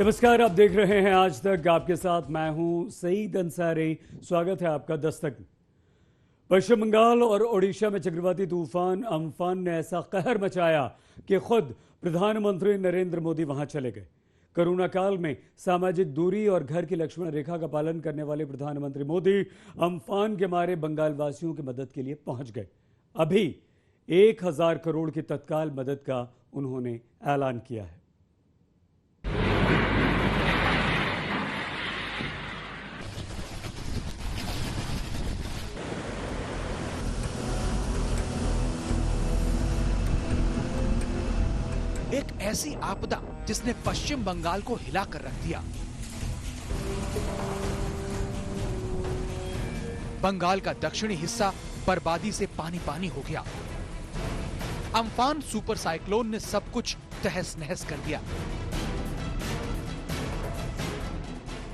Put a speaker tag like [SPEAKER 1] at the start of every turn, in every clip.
[SPEAKER 1] नमस्कार, आप देख रहे हैं आज तक। आपके साथ मैं हूं सईद अंसारी। स्वागत है आपका दस्तक। पश्चिम बंगाल और ओडिशा में चक्रवाती तूफान अम्फान ने ऐसा कहर मचाया कि खुद प्रधानमंत्री नरेंद्र मोदी वहां चले गए। कोरोना काल में सामाजिक दूरी और घर की लक्ष्मण रेखा का पालन करने वाले प्रधानमंत्री मोदी अम्फान के मारे बंगाल वासियों की मदद के लिए पहुंच गए। अभी 1000 करोड़ की तत्काल मदद का उन्होंने ऐलान किया है।
[SPEAKER 2] एक ऐसी आपदा जिसने पश्चिम बंगाल को हिलाकर रख दिया। बंगाल का दक्षिणी हिस्सा बर्बादी से पानी पानी हो गया। अम्फान सुपर साइक्लोन ने सब कुछ तहस नहस कर दिया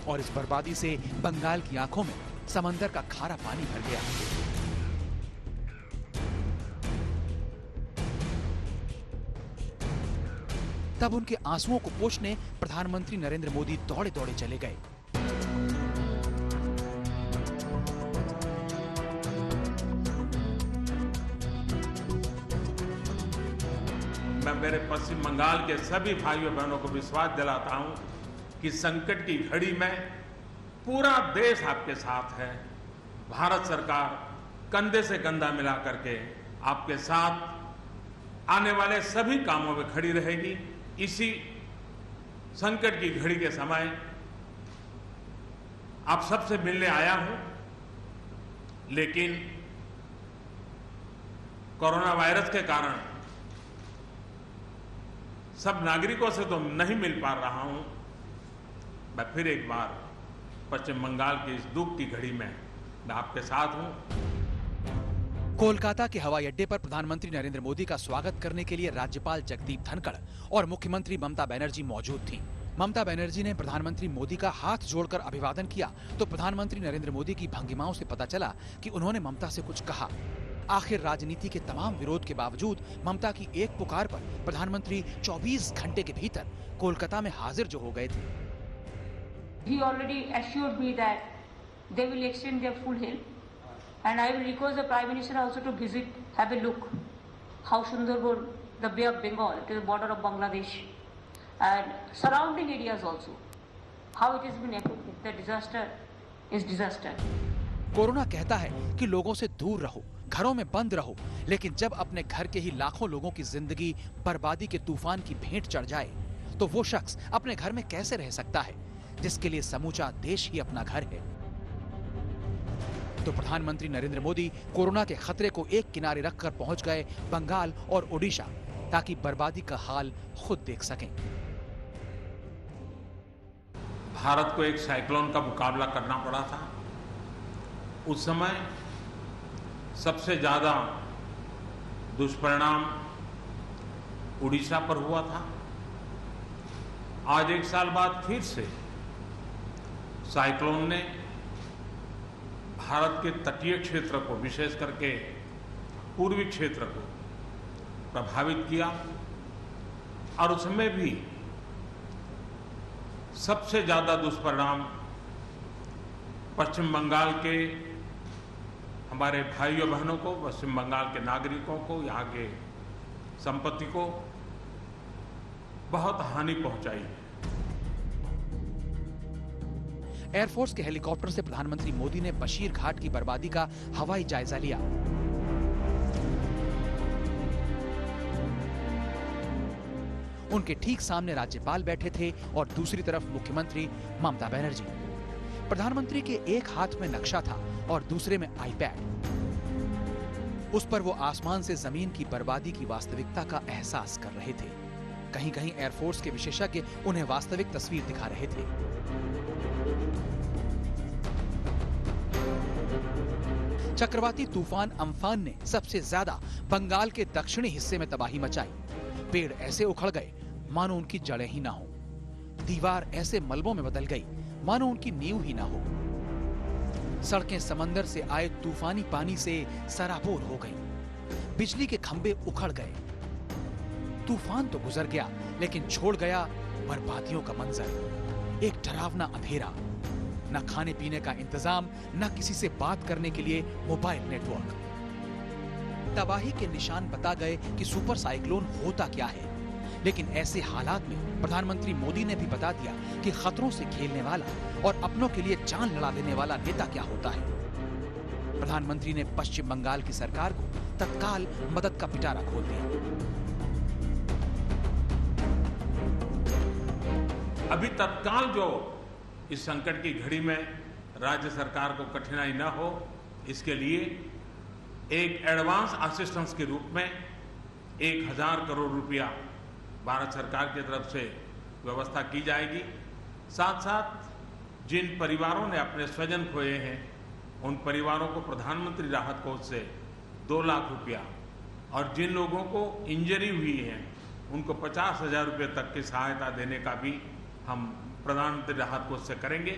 [SPEAKER 2] और इस बर्बादी से बंगाल की आंखों में समंदर का खारा पानी भर गया। तब उनके आंसुओं को पोंछने प्रधानमंत्री नरेंद्र मोदी दौड़े दौड़े चले गए।
[SPEAKER 3] मैं मेरे पश्चिम बंगाल के सभी भाइयों बहनों को विश्वास दिलाता हूं कि संकट की घड़ी में पूरा देश आपके साथ है। भारत सरकार कंधे से कंधा मिला करके आपके साथ आने वाले सभी कामों में खड़ी रहेगी। इसी संकट की घड़ी के समय आप सबसे मिलने आया हूं, लेकिन कोरोना वायरस के कारण सब नागरिकों से तो नहीं मिल पा रहा हूं। मैं फिर एक बार पश्चिम बंगाल की इस दुख की घड़ी में मैं आपके साथ हूं।
[SPEAKER 2] कोलकाता के हवाई अड्डे पर प्रधानमंत्री नरेंद्र मोदी का स्वागत करने के लिए राज्यपाल जगदीप धनखड़ और मुख्यमंत्री ममता बनर्जी मौजूद थीं। ममता बनर्जी ने प्रधानमंत्री मोदी का हाथ जोड़कर अभिवादन किया तो प्रधानमंत्री नरेंद्र मोदी की भंगिमाओं से पता चला कि उन्होंने ममता से कुछ कहा। आखिर राजनीति के तमाम विरोध के बावजूद ममता की एक पुकार पर प्रधानमंत्री 24 घंटे के भीतर कोलकाता में हाजिर जो हो गए थे।
[SPEAKER 4] He already assured me that they will extend their full help. And I will request the Prime Minister also to visit, have a look how Sundarban, the Bay of Bengal, to the border of Bangladesh, and surrounding areas also, how it has been affected. The disaster is disaster.
[SPEAKER 2] Corona कहता है कि लोगों से दूर रहो, घरों में बंद रहो, लेकिन जब अपने घर के ही लाखों लोगों की जिंदगी बर्बादी के तूफान की भेंट चढ़ जाए, तो वो शख्स अपने घर में कैसे रह सकता है, जिसके लिए समूचा देश ही अपना घर है। तो प्रधानमंत्री नरेंद्र मोदी कोरोना के खतरे को एक किनारे रखकर पहुंच गए बंगाल और ओडिशा, ताकि बर्बादी का हाल खुद देख सकें।
[SPEAKER 3] भारत को एक साइक्लोन का मुकाबला करना पड़ा था। उस समय सबसे ज्यादा दुष्परिणाम उड़ीसा पर हुआ था। आज एक साल बाद फिर से साइक्लोन ने भारत के तटीय क्षेत्र को, विशेष करके पूर्वी क्षेत्र को प्रभावित किया और उसमें भी सबसे ज्यादा दुष्परिणाम पश्चिम बंगाल के हमारे भाइयों बहनों को, पश्चिम बंगाल के नागरिकों को, यहाँ के संपत्ति को बहुत हानि पहुंचाई है।
[SPEAKER 2] एयरफोर्स के हेलीकॉप्टर से प्रधानमंत्री मोदी ने बशीर घाट की बर्बादी का हवाई जायजा लिया। उनके ठीक सामने राज्यपाल बैठे थे और दूसरी तरफ मुख्यमंत्री ममता बनर्जी। प्रधानमंत्री के एक हाथ में नक्शा था और दूसरे में आईपैड। उस पर वो आसमान से जमीन की बर्बादी की वास्तविकता का एहसास कर रहे थे। कहीं कहीं एयरफोर्स के विशेषज्ञ उन्हें वास्तविक तस्वीर दिखा रहे थे। चक्रवाती तूफान अम्फान ने सबसे ज्यादा बंगाल के दक्षिणी हिस्से में तबाही मचाई। पेड़ ऐसे उखड़ गए मानो उनकी जड़ें ही ना हो। दीवार ऐसे मलबों में बदल गई मानो उनकी नींव ही ना हो। सड़कें समंदर से आए तूफानी पानी से सराबोर हो गईं। बिजली के खंभे उखड़ गए। तूफान तो गुजर गया, लेकिन छोड़ गया बर्बादियों का मंजर। एक डरावना अंधेरा, न खाने पीने का इंतजाम, न किसी से बात करने के लिए मोबाइल नेटवर्क। तबाही के निशान बता गए कि सुपर साइक्लोन होता क्या है, लेकिन ऐसे हालात में प्रधानमंत्री मोदी ने भी बता दिया कि खतरों से खेलने वाला और अपनों के लिए जान लड़ा देने वाला नेता क्या होता है। प्रधानमंत्री ने पश्चिम बंगाल की सरकार को तत्काल मदद का पिटारा खोल दिया।
[SPEAKER 3] अभी तत्काल जो इस संकट की घड़ी में राज्य सरकार को कठिनाई न हो, इसके लिए एक एडवांस असिस्टेंस के रूप में 1000 करोड़ रुपया भारत सरकार की तरफ से व्यवस्था की जाएगी। साथ साथ जिन परिवारों ने अपने स्वजन खोए हैं, उन परिवारों को प्रधानमंत्री राहत कोष से 2 लाख रुपया, और जिन लोगों को इंजरी हुई है उनको 50,000 रुपये तक की सहायता देने का भी हम प्रधानमंत्री राहत कोष से करेंगे।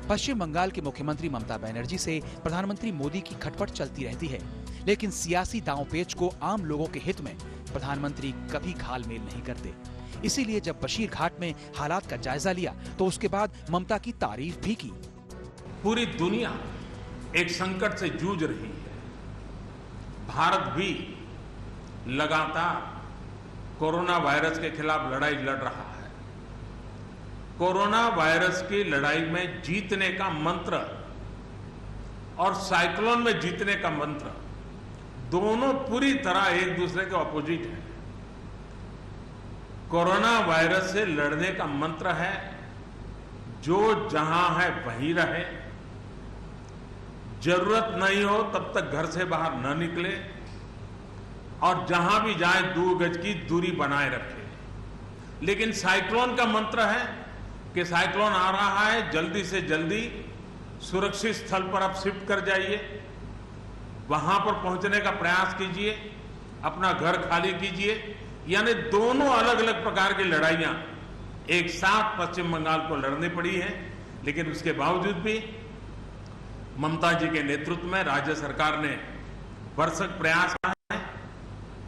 [SPEAKER 2] पश्चिम बंगाल के मुख्यमंत्री ममता बनर्जी से प्रधानमंत्री मोदी की खटपट चलती रहती है, लेकिन सियासी दांवपेच को आम लोगों के हित में प्रधानमंत्री कभी घालमेल नहीं करते। इसीलिए जब बशीर घाट में हालात का जायजा लिया तो उसके बाद ममता की तारीफ भी की।
[SPEAKER 3] पूरी दुनिया एक संकट से जूझ रही है, भारत भी लगातार कोरोना वायरस के खिलाफ लड़ाई लड़ रहा है। कोरोना वायरस की लड़ाई में जीतने का मंत्र और साइक्लोन में जीतने का मंत्र दोनों पूरी तरह एक दूसरे के ऑपोजिट है। कोरोना वायरस से लड़ने का मंत्र है जो जहां है वहीं रहे, जरूरत नहीं हो तब तक घर से बाहर न निकले, और जहां भी जाए 2 गज की दूरी बनाए रखे। लेकिन साइक्लोन का मंत्र है कि साइक्लोन आ रहा है, जल्दी से जल्दी सुरक्षित स्थल पर आप शिफ्ट कर जाइए, वहां पर पहुंचने का प्रयास कीजिए, अपना घर खाली कीजिए। यानी दोनों अलग अलग प्रकार की लड़ाइयां एक साथ पश्चिम बंगाल को लड़नी पड़ी है। लेकिन उसके बावजूद भी ममता जी के नेतृत्व में राज्य सरकार ने भरसक प्रयास किया है।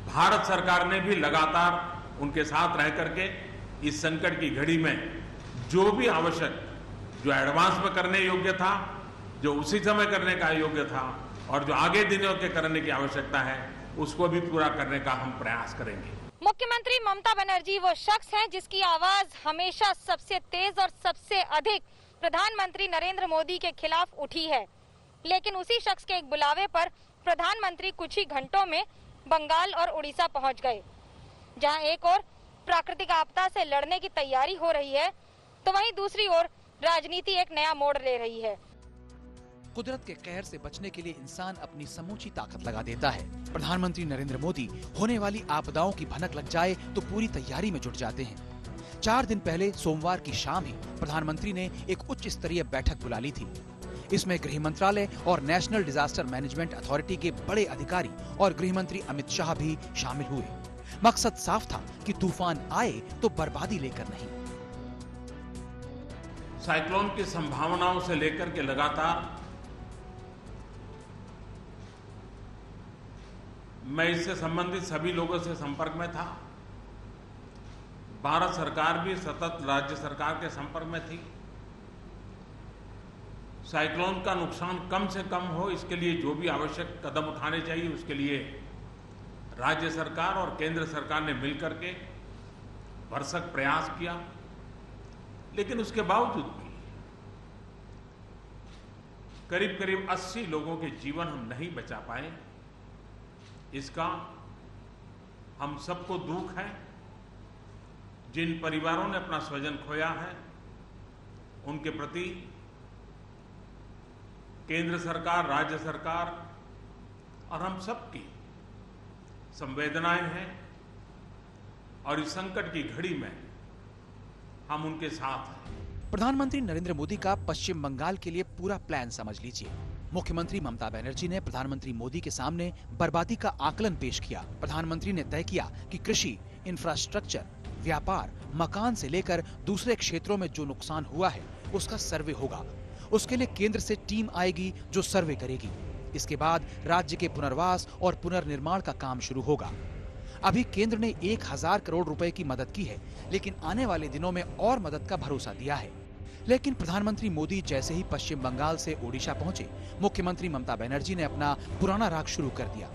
[SPEAKER 3] भारत सरकार ने भी लगातार उनके साथ रह करके इस संकट की घड़ी में जो भी आवश्यक, जो एडवांस में करने योग्य था, जो उसी समय करने का योग्य था, और जो आगे दिनों के करने की आवश्यकता है, उसको भी पूरा करने का हम प्रयास करेंगे।
[SPEAKER 5] मुख्यमंत्री ममता बनर्जी वो शख्स हैं जिसकी आवाज हमेशा सबसे तेज और सबसे अधिक प्रधानमंत्री नरेंद्र मोदी के खिलाफ उठी है। लेकिन उसी शख्स के एक बुलावे पर प्रधानमंत्री कुछ ही घंटों में बंगाल और उड़ीसा पहुंच गए, जहां एक ओर प्राकृतिक आपदा से लड़ने की तैयारी हो रही है, तो वहीं दूसरी ओर राजनीति एक नया मोड़ ले रही है।
[SPEAKER 2] कुदरत के कहर से बचने के लिए इंसान अपनी समूची ताकत लगा देता है। प्रधानमंत्री नरेंद्र मोदी होने वाली आपदाओं की भनक लग जाए तो पूरी तैयारी में जुट जाते हैं। 4 दिन पहले सोमवार की शाम ही प्रधानमंत्री ने एक उच्च स्तरीय बैठक बुला ली थी। इसमें गृह मंत्रालय और नेशनल डिजास्टर मैनेजमेंट अथॉरिटी के बड़े अधिकारी और गृह मंत्री अमित शाह भी शामिल हुए। मकसद साफ था कि तूफान आए तो बर्बादी लेकर नहीं।
[SPEAKER 3] साइक्लोन की संभावनाओं से लेकर के लगातार मैं इससे संबंधित सभी लोगों से संपर्क में था। भारत सरकार भी सतत राज्य सरकार के संपर्क में थी। साइक्लोन का नुकसान कम से कम हो, इसके लिए जो भी आवश्यक कदम उठाने चाहिए, उसके लिए राज्य सरकार और केंद्र सरकार ने मिलकर के भरसक प्रयास किया। लेकिन उसके बावजूद भी करीब करीब 80 लोगों के जीवन हम नहीं बचा पाए। इसका हम सबको दुख है। जिन परिवारों ने अपना स्वजन खोया है, उनके प्रति केंद्र सरकार, राज्य सरकार और हम सबकी संवेदनाएं हैं, और इस संकट की घड़ी में हम उनके साथ हैं।
[SPEAKER 2] प्रधानमंत्री नरेंद्र मोदी का पश्चिम बंगाल के लिए पूरा प्लान समझ लीजिए। मुख्यमंत्री ममता बनर्जी ने प्रधानमंत्री मोदी के सामने बर्बादी का आकलन पेश किया। प्रधानमंत्री ने तय किया कि कृषि, इंफ्रास्ट्रक्चर, व्यापार, मकान से लेकर दूसरे क्षेत्रों में जो नुकसान हुआ है उसका सर्वे होगा। उसके लिए केंद्र से टीम आएगी जो सर्वे करेगी। इसके बाद राज्य के पुनर्वास और पुनर्निर्माण का काम शुरू होगा। अभी केंद्र ने 1000 करोड़ रुपए की मदद की है, लेकिन आने वाले दिनों में और मदद का भरोसा दिया है। लेकिन प्रधानमंत्री मोदी जैसे ही पश्चिम बंगाल से ओडिशा पहुंचे, मुख्यमंत्री ममता बनर्जी ने अपना पुराना राग शुरू कर दिया।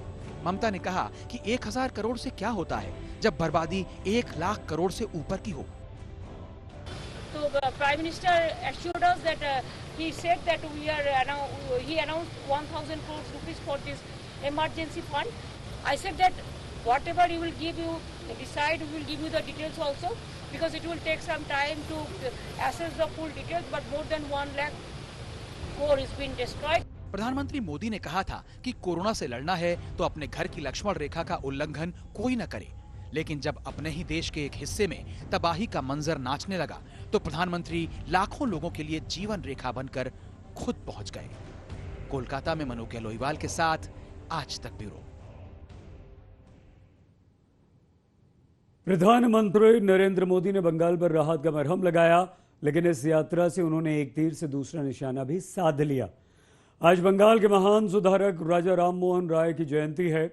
[SPEAKER 2] ममता ने कहा कि 1000 करोड़ से क्या होता है जब बर्बादी 1 लाख करोड़ से ऊपर की हो।
[SPEAKER 4] So the Prime Minister assured us that he said that he announced 1,000 crores rupees for this emergency fund. I said that whatever he will give you, decide, we will give you the details also, because it will take some time to assess the full details, but more than 1 lakh crore is being destroyed.
[SPEAKER 2] प्रधानमंत्री मोदी ने कहा था कि corona से लड़ना है तो अपने घर की लक्ष्मण रेखा का उल्लंघन कोई न करे, लेकिन जब अपने ही देश के एक हिस्से में तबाही का मंजर नाचने लगा तो प्रधानमंत्री लाखों लोगों के लिए जीवन रेखा बनकर खुद पहुंच गए। कोलकाता में मनोज लोहिवाल के साथ आज तक ब्यूरो।
[SPEAKER 1] प्रधानमंत्री नरेंद्र मोदी ने बंगाल पर राहत का मरहम लगाया, लेकिन इस यात्रा से उन्होंने एक तीर से दूसरा निशाना भी साध लिया। आज बंगाल के महान सुधारक राजा राम मोहन राय की जयंती है।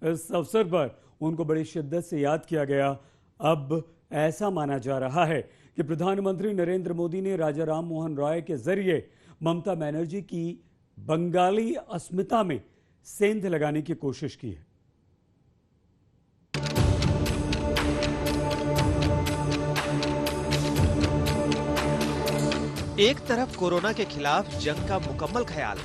[SPEAKER 1] इस अवसर पर उनको बड़ी शिद्दत से याद किया गया। अब ऐसा माना जा रहा है कि प्रधानमंत्री नरेंद्र मोदी ने राजा राम मोहन राय के जरिए ममता बनर्जी की बंगाली अस्मिता में सेंध लगाने की कोशिश की है।
[SPEAKER 6] एक तरफ कोरोना के खिलाफ जंग का मुकम्मल ख्याल,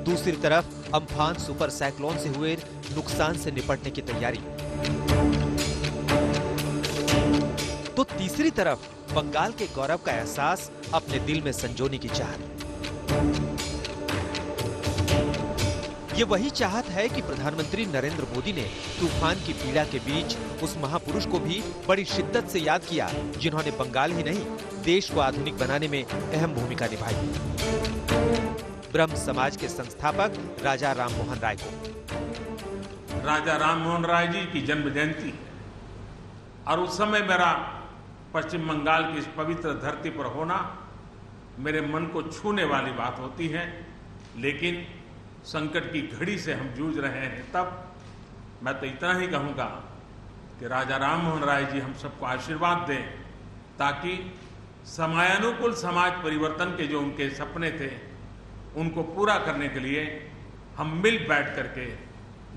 [SPEAKER 6] दूसरी तरफ अम्फान सुपर साइक्लोन से हुए नुकसान से निपटने की तैयारी, तो तीसरी तरफ बंगाल के गौरव का एहसास अपने दिल में संजोने की चाहत। ये वही चाहत है कि प्रधानमंत्री नरेंद्र मोदी ने तूफान की पीड़ा के बीच उस महापुरुष को भी बड़ी शिद्दत से याद किया जिन्होंने बंगाल ही नहीं देश को आधुनिक बनाने में अहम भूमिका निभाई। ब्रह्म समाज के संस्थापक राजा राम मोहन राय को।
[SPEAKER 3] राजा राम मोहन राय जी की जन्म जयंती और उस समय मेरा पश्चिम बंगाल की इस पवित्र धरती पर होना मेरे मन को छूने वाली बात होती है। लेकिन संकट की घड़ी से हम जूझ रहे हैं, तब मैं तो इतना ही कहूंगा कि राजा राम मोहन राय जी हम सबको आशीर्वाद दें, ताकि समयानुकूल समाज परिवर्तन के जो उनके सपने थे उनको पूरा करने के लिए हम मिल बैठ करके,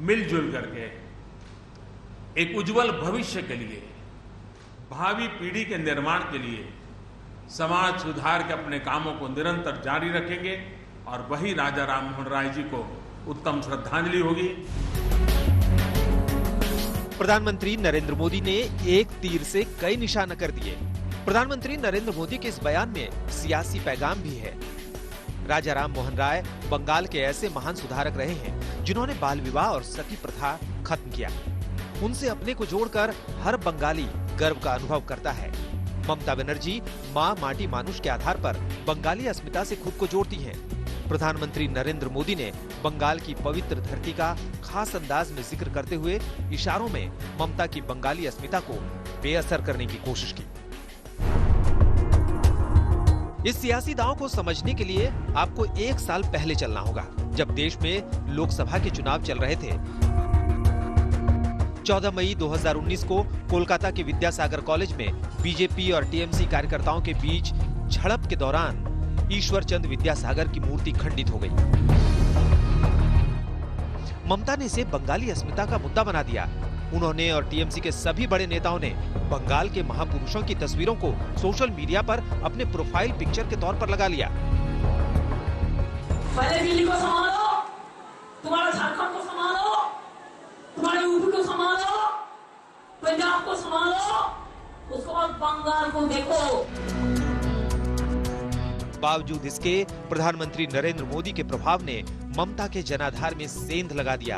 [SPEAKER 3] मिलजुल करके एक उज्जवल भविष्य के लिए, भावी पीढ़ी के निर्माण के लिए समाज सुधार के अपने कामों को निरंतर जारी रखेंगे और वही राजा राम मोहन राय जी को उत्तम श्रद्धांजलि होगी।
[SPEAKER 6] प्रधानमंत्री नरेंद्र मोदी ने एक तीर से कई निशाना कर दिए। प्रधानमंत्री नरेंद्र मोदी के इस बयान में सियासी पैगाम भी है। राजा राम मोहन राय बंगाल के ऐसे महान सुधारक रहे हैं जिन्होंने बाल विवाह और सती प्रथा खत्म किया। उनसे अपने को जोड़कर हर बंगाली गर्व का अनुभव करता है। ममता बनर्जी माँ माटी मानुष के आधार पर बंगाली अस्मिता से खुद को जोड़ती हैं। प्रधानमंत्री नरेंद्र मोदी ने बंगाल की पवित्र धरती का खास अंदाज में जिक्र करते हुए इशारों में ममता की बंगाली अस्मिता को बेअसर करने की कोशिश की। इस सियासी दांव को समझने के लिए आपको 1 साल पहले चलना होगा, जब देश में लोकसभा के चुनाव चल रहे थे। 14 मई 2019 को कोलकाता के विद्यासागर कॉलेज में बीजेपी और टीएमसी कार्यकर्ताओं के बीच झड़प के दौरान ईश्वर चंद विद्यासागर की मूर्ति खंडित हो गई। ममता ने इसे बंगाली अस्मिता का मुद्दा बना दिया। उन्होंने और टीएमसी के सभी बड़े नेताओं ने बंगाल के महापुरुषों की तस्वीरों को सोशल मीडिया पर अपने प्रोफाइल पिक्चर के तौर पर लगा लिया।
[SPEAKER 7] पहले दिल्ली को संभालो, तुम्हारा झारखंड को संभालो, तुम्हारे यूपी को संभालो, पंजाब को संभालो, उसके बाद बंगाल को देखो।
[SPEAKER 6] बावजूद इसके प्रधानमंत्री नरेंद्र मोदी के प्रभाव ने ममता के जनाधार में सेंध लगा दिया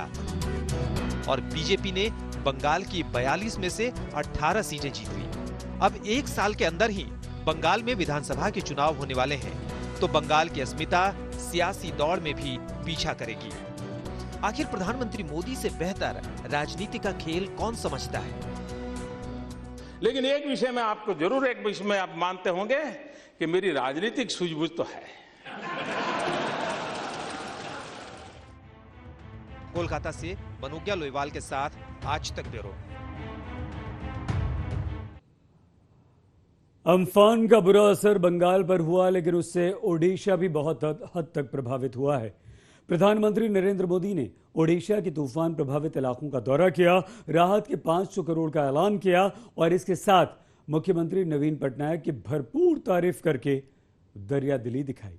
[SPEAKER 6] और बीजेपी ने बंगाल की 42 में से 18 सीटें जीत ली। अब 1 साल के अंदर ही बंगाल में विधानसभा के चुनाव होने वाले हैं, तो बंगाल की अस्मिता सियासी दौड़ में भी पीछा करेगी। आखिर प्रधानमंत्री मोदी से बेहतर राजनीति का खेल कौन समझता है?
[SPEAKER 3] लेकिन एक विषय में आपको जरूर, एक विषय में आप मानते होंगे कि मेरी राजनीतिक सूझबूझ तो है।
[SPEAKER 6] कोलकाता से मनोज्ञा लोईवाल के साथ आज तक ब्यूरो।
[SPEAKER 1] अम्फान का बुरा असर बंगाल पर हुआ, लेकिन उससे ओडिशा भी बहुत हद तक प्रभावित हुआ है। प्रधानमंत्री नरेंद्र मोदी ने ओडिशा के तूफान प्रभावित इलाकों का दौरा किया, राहत के 500 करोड़ का ऐलान किया और इसके साथ मुख्यमंत्री नवीन पटनायक की भरपूर तारीफ करके दरिया दिली दिखाई।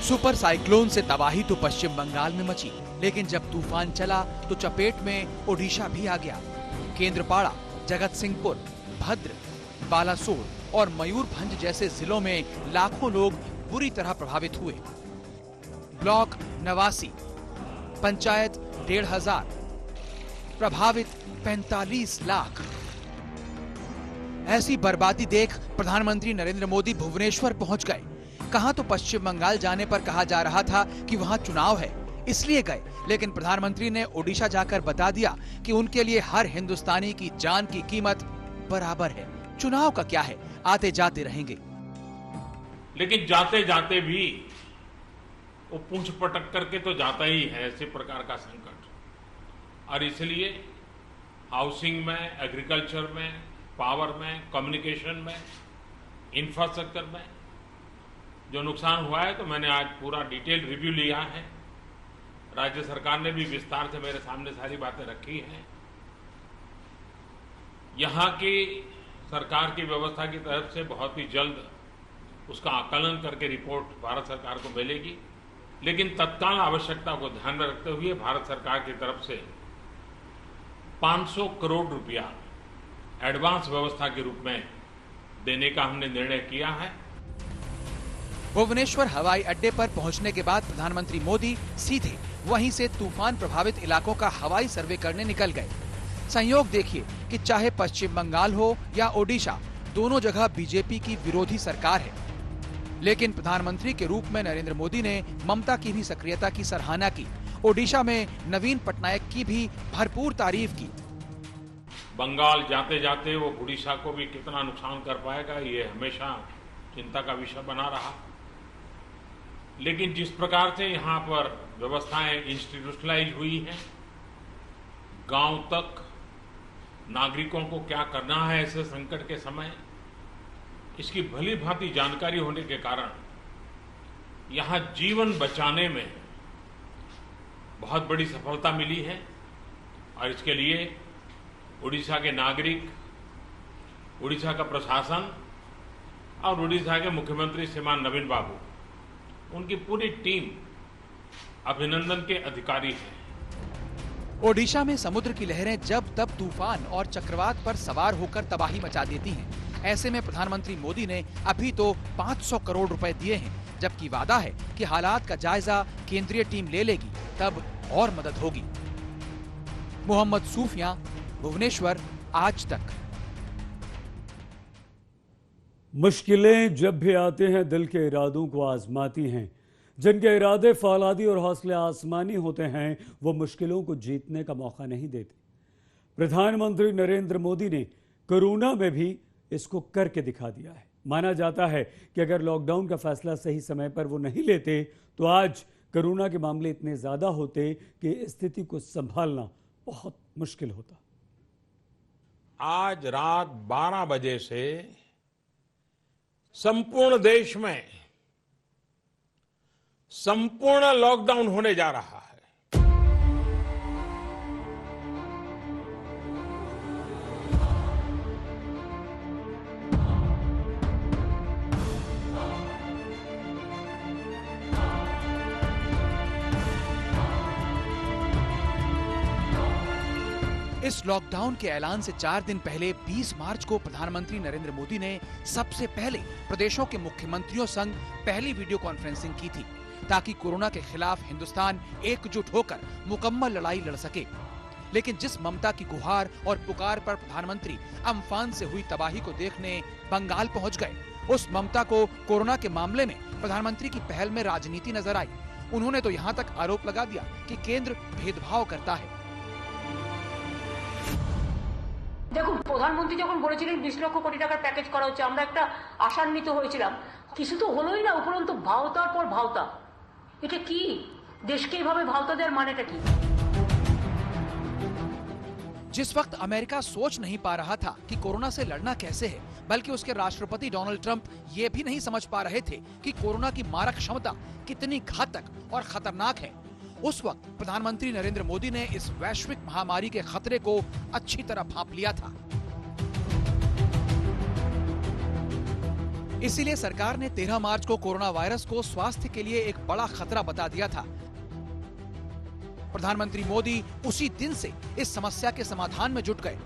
[SPEAKER 2] सुपर साइक्लोन से तबाही तो पश्चिम बंगाल में मची, लेकिन जब तूफान चला तो चपेट में ओडिशा भी आ गया। केंद्रपाड़ा, जगत सिंहपुर, भद्र, बालासोर और मयूरभंज जैसे जिलों में लाखों लोग बुरी तरह प्रभावित हुए। ब्लॉक 89, पंचायत 1,500, प्रभावित 45 लाख। ऐसी बर्बादी देख प्रधानमंत्री नरेंद्र मोदी भुवनेश्वर पहुंच गए। कहां तो पश्चिम बंगाल जाने पर कहा जा रहा था कि वहां चुनाव है, इसलिए गए, लेकिन प्रधानमंत्री ने ओडिशा जाकर बता दिया कि उनके लिए हर हिंदुस्तानी की जान की कीमत बराबर है। चुनाव का क्या है, आते जाते रहेंगे।
[SPEAKER 3] लेकिन जाते जाते भी वो पूंछ पटक करके तो जाता ही है ऐसे प्रकार का संकट, और इसलिए हाउसिंग में, एग्रीकल्चर में, पावर में, कम्युनिकेशन में, इंफ्रास्ट्रक्चर में जो नुकसान हुआ है, तो मैंने आज पूरा डिटेल रिव्यू लिया है। राज्य सरकार ने भी विस्तार से मेरे सामने सारी बातें रखी हैं। यहां की सरकार की व्यवस्था की तरफ से बहुत ही जल्द उसका आकलन करके रिपोर्ट भारत सरकार को मिलेगी, लेकिन तत्काल आवश्यकता को ध्यान में रखते हुए भारत सरकार की तरफ से 500 करोड़ रुपया एडवांस व्यवस्था के रूप में देने का हमने निर्णय किया है।
[SPEAKER 2] भुवनेश्वर हवाई अड्डे पर पहुंचने के बाद प्रधानमंत्री मोदी सीधे वहीं से तूफान प्रभावित इलाकों का हवाई सर्वे करने निकल गए। संयोग देखिए कि चाहे पश्चिम बंगाल हो या ओडिशा, दोनों जगह बीजेपी की विरोधी सरकार है, लेकिन प्रधानमंत्री के रूप में नरेंद्र मोदी ने ममता की भी सक्रियता की सराहना की। ओडिशा में नवीन पटनायक की भी भरपूर तारीफ की।
[SPEAKER 3] बंगाल जाते जाते वो ओडिशा को भी कितना नुकसान कर पाएगा, ये हमेशा चिंता का विषय बना रहा। लेकिन जिस प्रकार से यहाँ पर व्यवस्थाएं इंस्टीट्यूशनलाइज हुई हैं, गांव तक नागरिकों को क्या करना है ऐसे संकट के समय, इसकी भली भांति जानकारी होने के कारण यहाँ जीवन बचाने में बहुत बड़ी सफलता मिली है। और इसके लिए उड़ीसा के नागरिक, उड़ीसा का प्रशासन और उड़ीसा के मुख्यमंत्री श्रीमान नवीन बाबू, उनकी पूरी टीम अभिनंदन के अधिकारी हैं।
[SPEAKER 2] ओडिशा में समुद्र की लहरें जब तब तूफान और चक्रवात पर सवार होकर तबाही मचा देती हैं। ऐसे में प्रधानमंत्री मोदी ने अभी तो 500 करोड़ रुपए दिए हैं, जबकि वादा है कि हालात का जायजा केंद्रीय टीम ले लेगी, तब और मदद होगी। मोहम्मद सूफिया, भुवनेश्वर, आज तक।
[SPEAKER 1] मुश्किलें जब भी आते हैं दिल के इरादों को आजमाती हैं। जिनके इरादे फौलादी और हौसले आसमानी होते हैं, वो मुश्किलों को जीतने का मौका नहीं देते। प्रधानमंत्री नरेंद्र मोदी ने कोरोना में भी इसको करके दिखा दिया है। माना जाता है कि अगर लॉकडाउन का फैसला सही समय पर वो नहीं लेते, तो आज कोरोना के मामले इतने ज्यादा होते कि स्थिति को संभालना बहुत मुश्किल होता।
[SPEAKER 3] आज रात 12 बजे से संपूर्ण देश में संपूर्ण लॉकडाउन होने जा रहा है।
[SPEAKER 2] इस लॉकडाउन के ऐलान से 4 दिन पहले 20 मार्च को प्रधानमंत्री नरेंद्र मोदी ने सबसे पहले प्रदेशों के मुख्यमंत्रियों संग पहली वीडियो कॉन्फ्रेंसिंग की थी, ताकि कोरोना के खिलाफ हिंदुस्तान एकजुट होकर मुकम्मल लड़ाई लड़ सके। लेकिन जिस ममता की गुहार और पुकार पर प्रधानमंत्री अम्फान से हुई तबाही को देखने बंगाल पहुंच गए, उस ममता को कोरोना के मामले में प्रधानमंत्री की पहल में राजनीति नजर आई। उन्होंने तो यहाँ तक आरोप लगा दिया कि केंद्र भेदभाव करता है।
[SPEAKER 7] देखो
[SPEAKER 4] প্রধানমন্ত্রী যখন বলেছিলেন 20 লক্ষ কোটি টাকার প্যাকেজ করা হচ্ছে, আমরা একটা আশান্বিত হয়েছিলাম। কিছু তো হলোই না, উপরন্তু ভাওতার পর ভাওতা। এটা কি? দেশকে এইভাবে ভাওতা দেওয়ার মানেটা কি?
[SPEAKER 2] जिस वक्त अमेरिका सोच नहीं पा रहा था कि कोरोना से लड़ना कैसे है, बल्कि उसके राष्ट्रपति डोनाल्ड ट्रंप ये भी नहीं समझ पा रहे थे कि कोरोना की मारक क्षमता कितनी घातक और खतरनाक है, उस वक्त प्रधानमंत्री नरेंद्र मोदी ने इस वैश्विक महामारी के खतरे को अच्छी तरह भांप लिया था। इसीलिए सरकार ने 13 मार्च को कोरोना वायरस को स्वास्थ्य के लिए एक बड़ा खतरा बता दिया था। प्रधानमंत्री मोदी उसी दिन से इस समस्या के समाधान में जुट गए।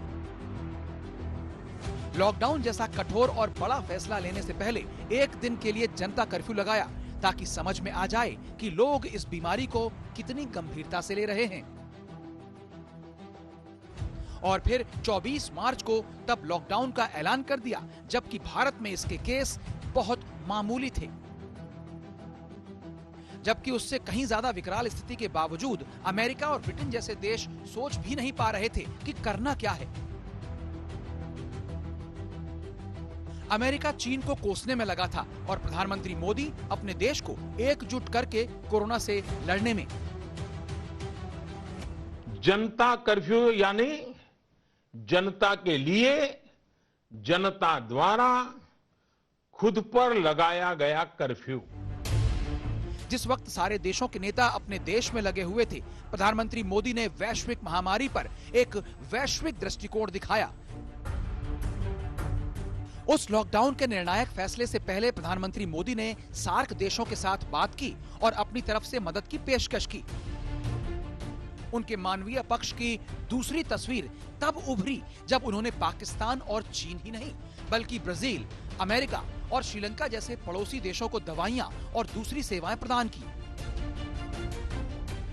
[SPEAKER 2] लॉकडाउन जैसा कठोर और बड़ा फैसला लेने से पहले एक दिन के लिए जनता कर्फ्यू लगाया, ताकि समझ में आ जाए कि लोग इस बीमारी को कितनी गंभीरता से ले रहे हैं। और फिर 24 मार्च को तब लॉकडाउन का ऐलान कर दिया, जबकि भारत में इसके केस बहुत मामूली थे। जबकि उससे कहीं ज्यादा विकराल स्थिति के बावजूद अमेरिका और ब्रिटेन जैसे देश सोच भी नहीं पा रहे थे कि करना क्या है। अमेरिका चीन को कोसने में लगा था और प्रधानमंत्री मोदी अपने देश को एकजुट करके कोरोना से लड़ने में।
[SPEAKER 3] जनता कर्फ्यू यानी जनता के लिए, जनता द्वारा खुद पर लगाया गया कर्फ्यू।
[SPEAKER 2] जिस वक्त सारे देशों के नेता अपने देश में लगे हुए थे, प्रधानमंत्री मोदी ने वैश्विक महामारी पर एक वैश्विक दृष्टिकोण दिखाया। उस लॉकडाउन के निर्णायक फैसले से पहले प्रधानमंत्री मोदी ने सार्क देशों के साथ बात की और अपनी तरफ से मदद की पेशकश की। उनके मानवीय पक्ष की दूसरी तस्वीर तब उभरी जब उन्होंने पाकिस्तान और चीन ही नहीं, बल्कि ब्राजील, अमेरिका और श्रीलंका जैसे पड़ोसी देशों को दवाइयां और दूसरी सेवाएं प्रदान की।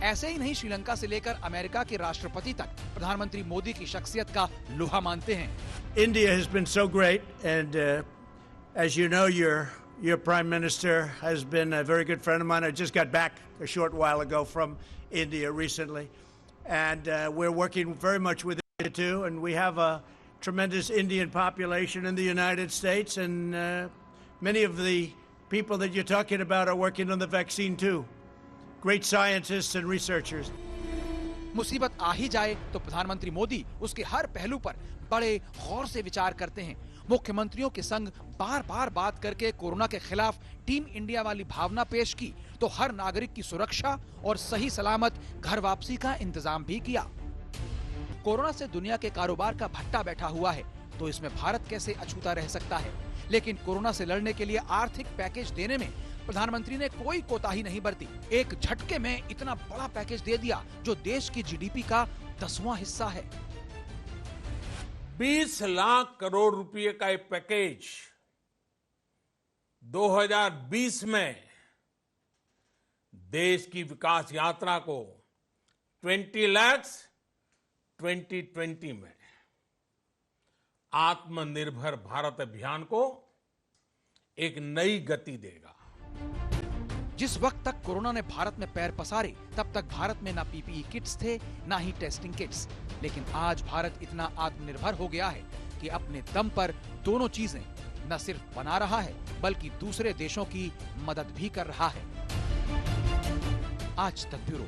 [SPEAKER 2] ऐसे ही नहीं, श्रीलंका से लेकर अमेरिका के राष्ट्रपति तक प्रधानमंत्री मोदी की शख्सियत का लोहा मानते हैं।
[SPEAKER 8] India has been so great, and as you know, your Prime Minister has been a very good friend of mine. I just got back a short while ago from India recently, and we're working very much with India too, and we have a tremendous Indian population in the United States, and many of the people that you're talking about are working on the vaccine too. Great scientists and researchers.
[SPEAKER 2] मुसीबत आ ही जाए तो प्रधानमंत्री मोदी उसके हर पहलू पर बड़े गौर से विचार करते हैं। मुख्यमंत्रियों के संग बार बार बात करके कोरोना के खिलाफ टीम इंडिया वाली भावना पेश की, तो हर नागरिक की सुरक्षा और सही सलामत घर वापसी का इंतजाम भी किया। कोरोना से दुनिया के कारोबार का भट्टा बैठा हुआ है, तो इसमें भारत कैसे अछूता रह सकता है। लेकिन कोरोना से लड़ने के लिए आर्थिक पैकेज देने में प्रधानमंत्री ने कोई कोताही नहीं बरती। एक झटके में इतना बड़ा पैकेज दे दिया जो देश की जीडीपी का 10वां हिस्सा है।
[SPEAKER 3] 20 लाख करोड़ रुपए का एक पैकेज 2020 में देश की विकास यात्रा को 20 लाख 2020 में आत्मनिर्भर भारत अभियान को एक नई गति देगा।
[SPEAKER 2] जिस वक्त तक कोरोना ने भारत में पैर पसारे, तब तक भारत में ना पीपीई किट्स थे, ना ही टेस्टिंग किट्स। लेकिन आज भारत इतना आत्मनिर्भर हो गया है कि अपने दम पर दोनों चीजें न सिर्फ बना रहा है, बल्कि दूसरे देशों की मदद भी कर रहा है। आज तक ब्यूरो।